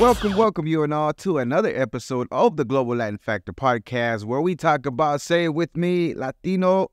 Welcome you and all to another episode of the Global Latin Factor podcast, where we talk about, say it with me, Latino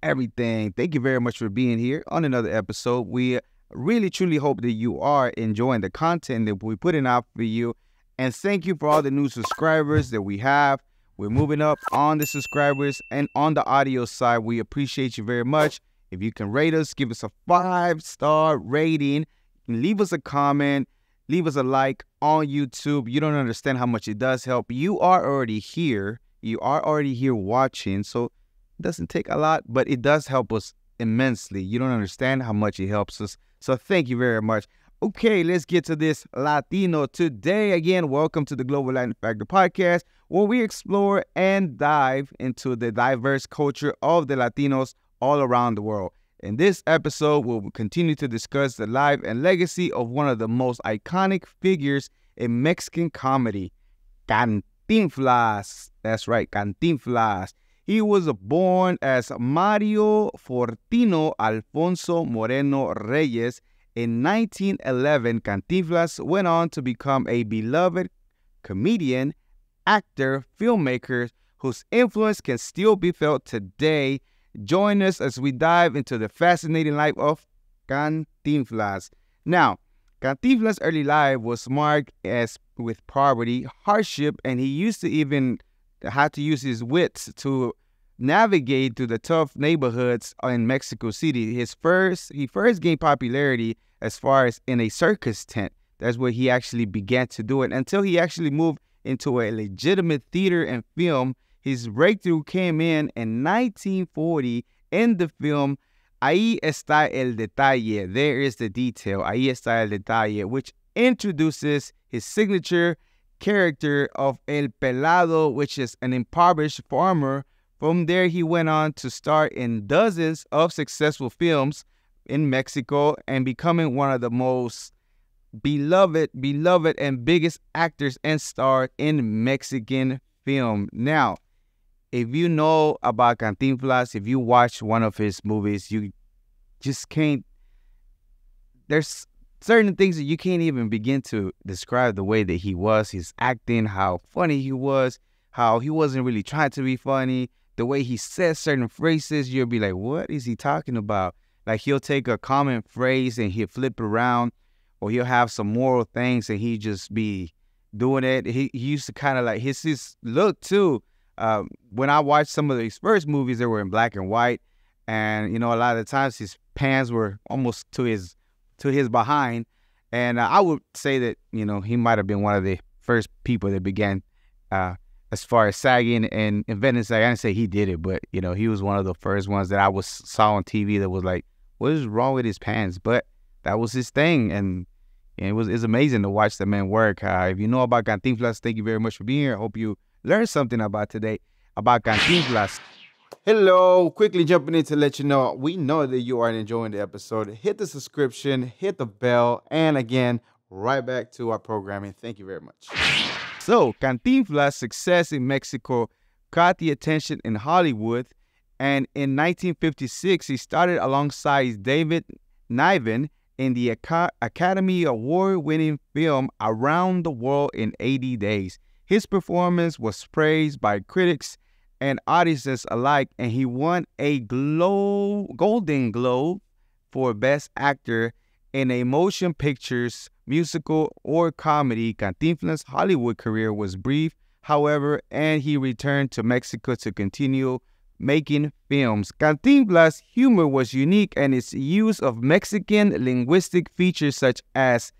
everything. Thank you very much for being here on another episode. We really, truly hope that you are enjoying the content that we're putting out for you. And thank you for all the new subscribers that we have. We're moving up on the subscribers and on the audio side. We appreciate you very much. If you can rate us, give us a 5-star rating, leave us a comment, leave us a like on YouTube. You don't understand how much it does help. You are already here. You are already here watching. So it doesn't take a lot, but it does help us immensely. You don't understand how much it helps us. So thank you very much. Okay, let's get to this Latino today. Again, welcome to the Global Latin Factor podcast, where we explore and dive into the diverse culture of the Latinos all around the world. In this episode, we'll continue to discuss the life and legacy of one of the most iconic figures in Mexican comedy, Cantinflas. That's right, Cantinflas. He was born as Mario Fortino Alfonso Moreno Reyes in 1911. Cantinflas went on to become a beloved comedian, actor, filmmaker whose influence can still be felt today. Join us as we dive into the fascinating life of Cantinflas. Now, Cantinflas' early life was marked with poverty, hardship, and he used to even have to use his wits to navigate through the tough neighborhoods in Mexico City. He first gained popularity as far as in a circus tent. That's where he actually began to do it until he actually moved into a legitimate theater and film. His breakthrough came in 1940 in the film Ahí está el detalle. There is the detail. Ahí está el detalle, which introduces his signature character of El Pelado, which is an impoverished farmer. From there, he went on to star in dozens of successful films in Mexico and becoming one of the most beloved and biggest actors and stars in Mexican film. Now, if you know about Cantinflas, if you watch one of his movies, you just can't, there's certain things that you can't even begin to describe the way that he was, his acting, how funny he was, how he wasn't really trying to be funny, the way he says certain phrases, you'll be like, what is he talking about? Like, he'll take a common phrase and he'll flip it around, or he'll have some moral things and he just be doing it. He used to kind of like, his look too. When I watched some of his first movies, they were in black and white, and a lot of the times his pants were almost to his behind, and I would say that he might have been one of the first people that began as far as sagging and inventing sagging. I didn't say he did it, but he was one of the first ones that I saw on TV that was like, what is wrong with his pants? But that was his thing, and it's amazing to watch the man work. If you know about Cantinflas, thank you very much for being here. I hope you learned something about today about Cantinflas. Hello, quickly jumping in to let you know, we know that you are enjoying the episode. Hit the subscription, hit the bell, and again, right back to our programming. Thank you very much. So, Cantinflas' success in Mexico caught the attention in Hollywood, and in 1956, he started alongside David Niven in the Academy Award-winning film Around the World in 80 Days. His performance was praised by critics and audiences alike, and he won a Golden Globe for Best Actor in a Motion Pictures, Musical, or Comedy. Cantinflas' Hollywood career was brief, however, and he returned to Mexico to continue making films. Cantinflas' humor was unique, and its use of Mexican linguistic features such as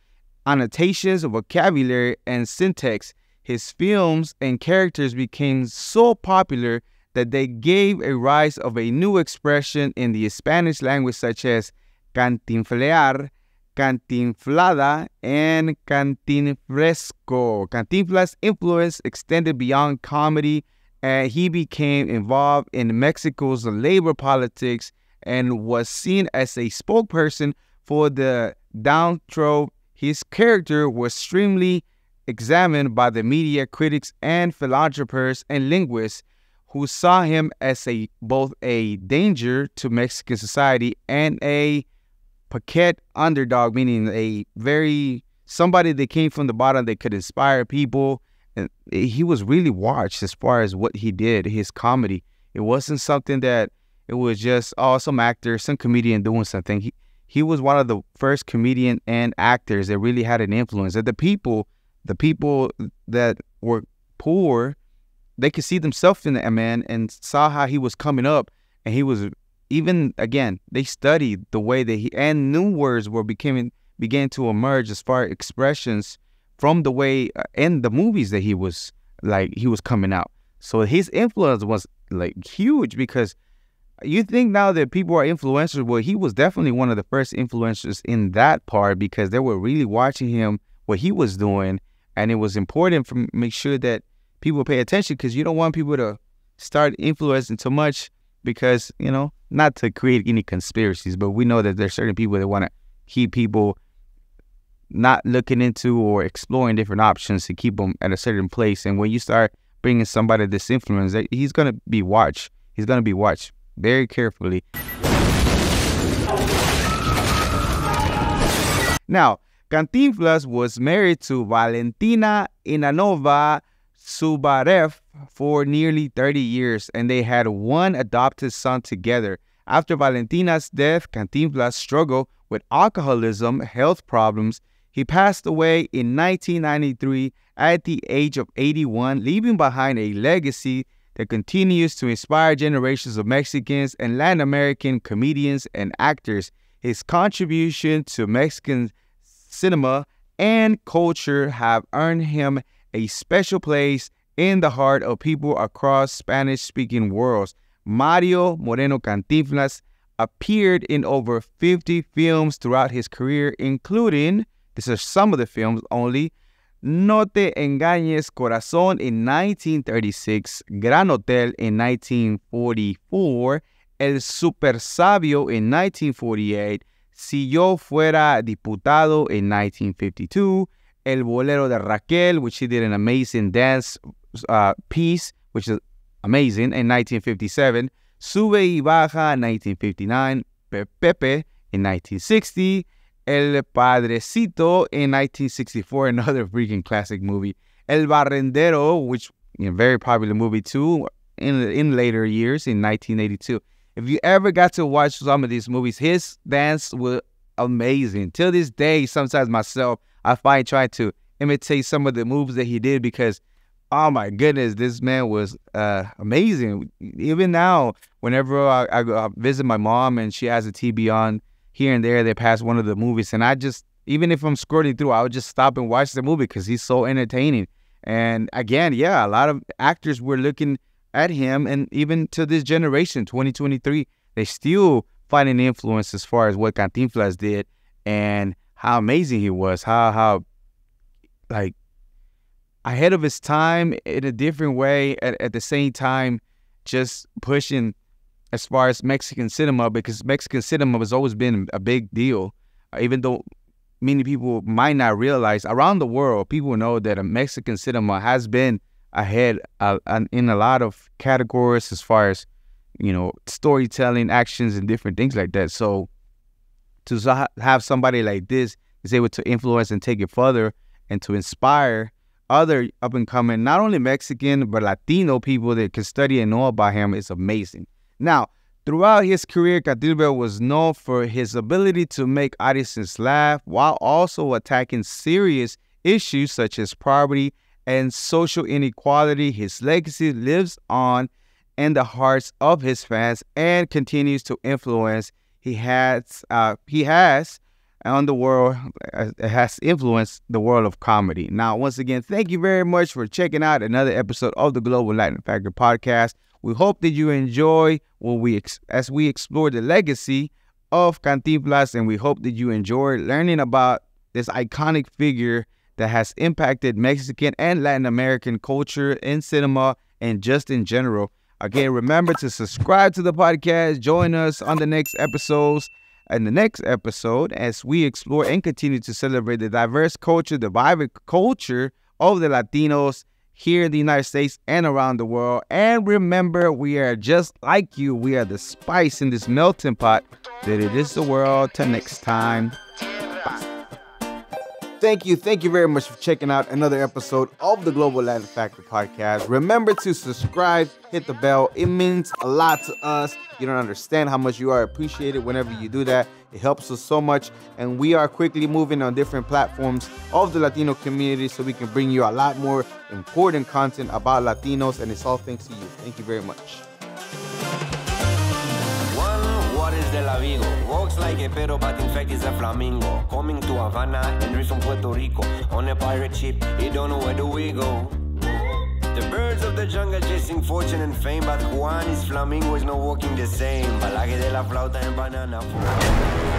annotations, vocabulary, and syntax. His films and characters became so popular that they gave a rise of a new expression in the Spanish language such as cantinflear, cantinflada, and cantinfresco. Cantinflas' influence extended beyond comedy, and he became involved in Mexico's labor politics and was seen as a spokesperson for the downtrodden. His character was extremely examined by the media, critics, and philanthropists and linguists who saw him as both a danger to Mexican society and a paquete underdog, meaning a very somebody that came from the bottom that could inspire people. And he was really watched as far as what he did, his comedy. It wasn't something that it was just, oh, some actor, some comedian doing something. He was one of the first comedian and actors that really had an influence. That the people that were poor, they could see themselves in that man and saw how he was coming up. And he was, even, again, they studied the way that and new words began to emerge as far as expressions from the way in the movies that he was coming out. So his influence was like huge, because you think now that people are influencers. Well, he was definitely one of the first influencers in that part, because they were really watching him, what he was doing. And it was important for make sure that people pay attention, because you don't want people to start influencing too much, because, you know, not to create any conspiracies, but we know that there's certain people that want to keep people not looking into or exploring different options to keep them at a certain place. And when you start bringing somebody this influence, he's going to be watched. He's going to be watched very carefully. Now, Cantinflas was married to Valentina Inanova Subarev for nearly 30 years, and they had one adopted son together. After Valentina's death, Cantinflas struggled with alcoholism, health problems. He passed away in 1993 at the age of 81, leaving behind a legacy that continues to inspire generations of Mexicans and Latin American comedians and actors. His contribution to Mexican cinema and culture have earned him a special place in the heart of people across Spanish-speaking worlds. Mario Moreno Cantinflas appeared in over 50 films throughout his career, including, these are some of the films only, No Te Engañes Corazón in 1936, Gran Hotel in 1944, El Super Sabio in 1948, Si Yo Fuera Diputado in 1952, El Bolero de Raquel, which he did an amazing dance piece, which is amazing, in 1957, Sube y Baja in 1959, Pepe in 1960, El Padrecito in 1964, another freaking classic movie, El Barrendero, which, you know, very popular movie too, in later years, in 1982. If you ever got to watch some of these movies, his dance was amazing. Till this day, sometimes myself, I find trying to imitate some of the moves that he did, because, oh my goodness, this man was amazing. Even now, whenever I go visit my mom and she has a TV on here and there, they pass one of the movies, and I just, even if I'm scrolling through, I would just stop and watch the movie because he's so entertaining. And again, yeah, a lot of actors were looking at him, and even to this generation, 2023, they still finding influence as far as what Cantinflas did and how amazing he was, how like ahead of his time in a different way, at the same time just pushing as far as Mexican cinema, because Mexican cinema has always been a big deal, even though many people might not realize. Around the world, people know that a Mexican cinema has been ahead in a lot of categories as far as, you know, storytelling, actions, and different things like that. So to have somebody like this is able to influence and take it further and to inspire other up-and-coming, not only Mexican, but Latino people that can study and know about him is amazing. Now, throughout his career, Cantinflas was known for his ability to make audiences laugh while also attacking serious issues such as poverty and social inequality. His legacy lives on in the hearts of his fans and continues to influence. He has on the world, has influenced the world of comedy. Now, once again, thank you very much for checking out another episode of the Global Latin Factor Podcast. We hope that you enjoy as we explore the legacy of Cantinflas, and we hope that you enjoy learning about this iconic figure that has impacted Mexican and Latin American culture in cinema and just in general. Again, remember to subscribe to the podcast. Join us on the next episodes. In the next episode, as we explore and continue to celebrate the diverse culture, the vibrant culture of the Latinos here in the United States and around the world. And remember, we are just like you. We are the spice in this melting pot that it is the world. Till next time. Bye. Thank you very much for checking out another episode of the Global Latin Factor podcast. Remember to subscribe, hit the bell. It means a lot to us. You don't understand how much you are appreciated whenever you do that. It helps us so much, and we are quickly moving on different platforms of the Latino community so we can bring you a lot more important content about Latinos, and it's all thanks to you. Thank you very much. What is the la Vigo? Walks like a pero but in fact is a flamingo. Coming to Havana and from Puerto Rico. On a pirate ship, you don't know where do we go. The birds of the jungle chasing fortune and fame, but Juan is flamingo is not walking the same. Balaje de la flauta and banana.